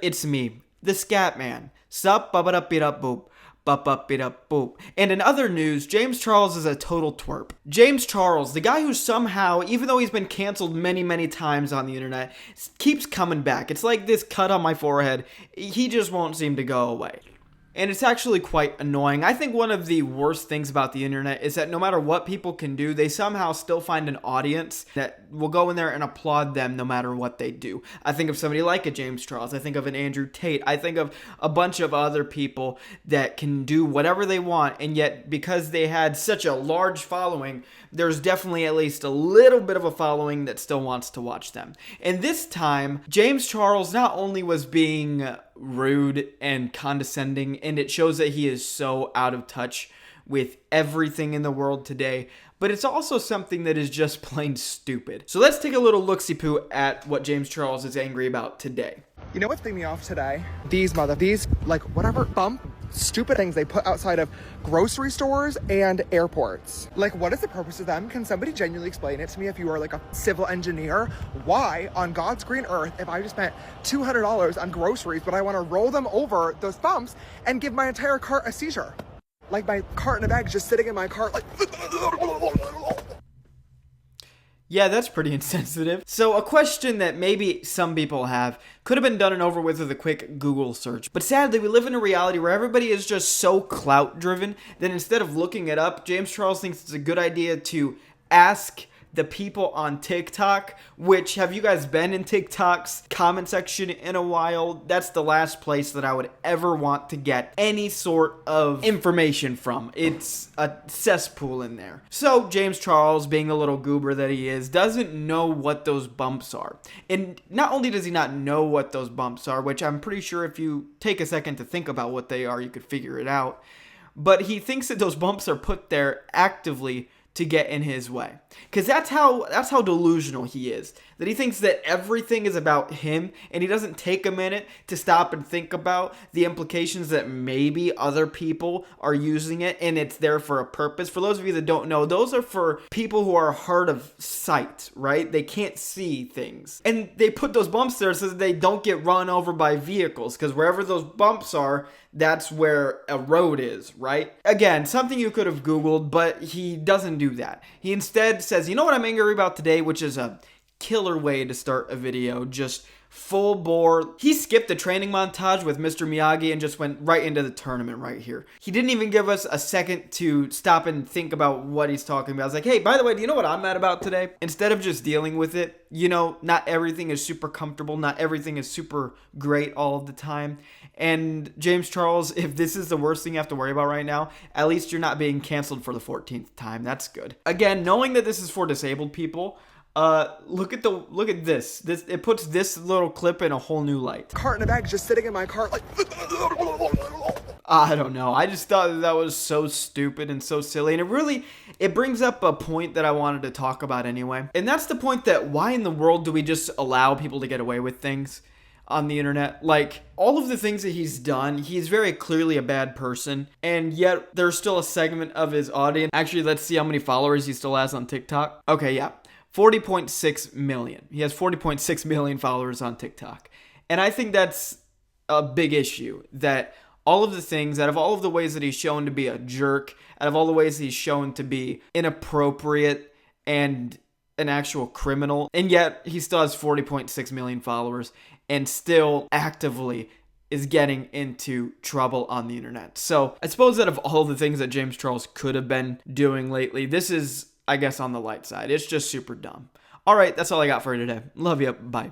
it's me, the Scat Man. Sup, bubba-da-beat-up boop. Boop. And in other news, James Charles is a total twerp. James Charles, the guy who somehow, even though he's been canceled many times on the internet, keeps coming back. It's like this cut on my forehead. He just won't seem to go away. And it's actually quite annoying. I think one of the worst things about the internet is that no matter what people can do, they somehow still find an audience that will go in there and applaud them no matter what they do. I think of somebody like a James Charles. I think of an Andrew Tate. I think of a bunch of other people that can do whatever they want, and yet because they had such a large following, there's definitely at least a little bit of a following that still wants to watch them. And this time, James Charles not only was being rude and condescending, and it shows that he is so out of touch with everything in the world today, but it's also something that is just plain stupid. So let's take a little look-see-poo at what James Charles is angry about today. You know what threw me off today? These like whatever stupid things they put outside of grocery stores and airports. Like, what is the purpose of them? Can somebody genuinely explain it to me? If you are like a civil engineer, why on God's green earth, if I just spent $200 on groceries, but I want to roll them over those bumps and give my entire cart a seizure? Like my cart in a bag just sitting in my cart like... Yeah, that's pretty insensitive. So a question that maybe some people have could have been done and over with a quick Google search. But sadly, we live in a reality where everybody is just so clout driven that instead of looking it up, James Charles thinks it's a good idea to ask the people on TikTok, which, have you guys been in TikTok's comment section in a while? That's the last place that I would ever want to get any sort of information from. It's a cesspool in there. So James Charles, being the little goober that he is, doesn't know what those bumps are. And not only does he not know what those bumps are, which I'm pretty sure if you take a second to think about what they are, you could figure it out, but he thinks that those bumps are put there actively to get in his way. Because that's how delusional he is. That he thinks that everything is about him, and he doesn't take a minute to stop and think about the implications that maybe other people are using it, and it's there for a purpose. For those of you that don't know, those are for people who are hard of sight, right? They can't see things. And they put those bumps there so that they don't get run over by vehicles, because wherever those bumps are, that's where a road is, right? Again, something you could have Googled, but he doesn't do that. He instead says, you know what I'm angry about today, which is a killer way to start a video, just full bore. He skipped the training montage with Mr. Miyagi and just went right into the tournament right here. He didn't even give us a second to stop and think about what he's talking about. I was like, hey, by the way, do you know what I'm mad about today? Instead of just dealing with it, you know, not everything is super comfortable. Not everything is super great all of the time. And James Charles, if this is the worst thing you have to worry about right now, at least you're not being canceled for the 14th time. That's good. Again, knowing that this is for disabled people, look at this. It puts this little clip in a whole new light. Cart in a bag just sitting in my cart like... I don't know. I just thought that was so stupid and so silly. And it brings up a point that I wanted to talk about anyway. And that's the point that why in the world do we just allow people to get away with things on the internet? Like, all of the things that he's done, he's very clearly a bad person, and yet there's still a segment of his audience. Actually, let's see how many followers he still has on TikTok. Okay, yeah. 40.6 million. He has 40.6 million followers on TikTok. And I think that's a big issue, that all of the things, out of all of the ways that he's shown to be a jerk, out of all the ways he's shown to be inappropriate and an actual criminal, and yet he still has 40.6 million followers and still actively is getting into trouble on the internet. So I suppose that of all the things that James Charles could have been doing lately, this is, I guess, on the light side. It's just super dumb. All right, that's all I got for you today. Love you. Bye.